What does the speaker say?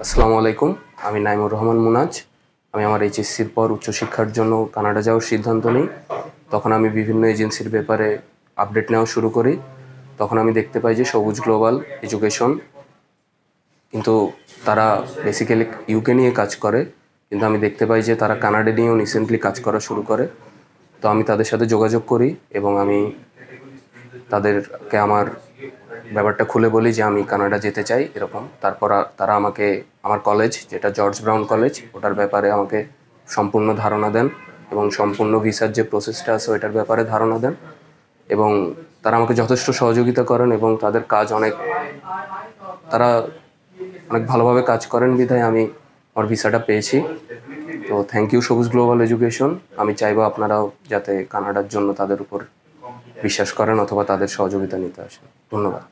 আসসালামু আলাইকুম। আমি নাইমুর রহমান মুনাজ। আমি আমার এইচএসসির পর উচ্চশিক্ষার জন্য কানাডা যাওয়ার সিদ্ধান্ত নিই। তখন আমি বিভিন্ন এজেন্সির ব্যাপারে আপডেট নেওয়া শুরু করি। তখন আমি দেখতে পাই যে সবুজ গ্লোবাল এডুকেশন কিন্তু তারা বেসিক্যালি ইউকে নিয়ে কাজ করে, কিন্তু আমি দেখতে পাই যে তারা কানাডা নিয়েও রিসেন্টলি কাজ করা শুরু করে। তো আমি তাদের সাথে যোগাযোগ করি এবং আমি তাদেরকে আমার ব্যাপারটা খুলে বলি যে আমি কানাডা যেতে চাই এরকম। তারপর তারা আমাকে আমার কলেজ, যেটা জর্জ ব্রাউন কলেজ, ওটার ব্যাপারে আমাকে সম্পূর্ণ ধারণা দেন এবং সম্পূর্ণ ভিসার যে প্রসেসটা আছে ওইটার ব্যাপারে ধারণা দেন এবং তারা আমাকে যথেষ্ট সহযোগিতা করেন এবং তারা অনেক ভালোভাবে কাজ করেন বিধায় আমি আমার ভিসাটা পেয়েছি। তো থ্যাংক ইউ সবুজ গ্লোবাল এডুকেশন। আমি চাইবো আপনারাও যাতে কানাডার জন্য তাদের উপর বিশ্বাস করেন অথবা তাদের সহযোগিতা নিতে আসেন। ধন্যবাদ।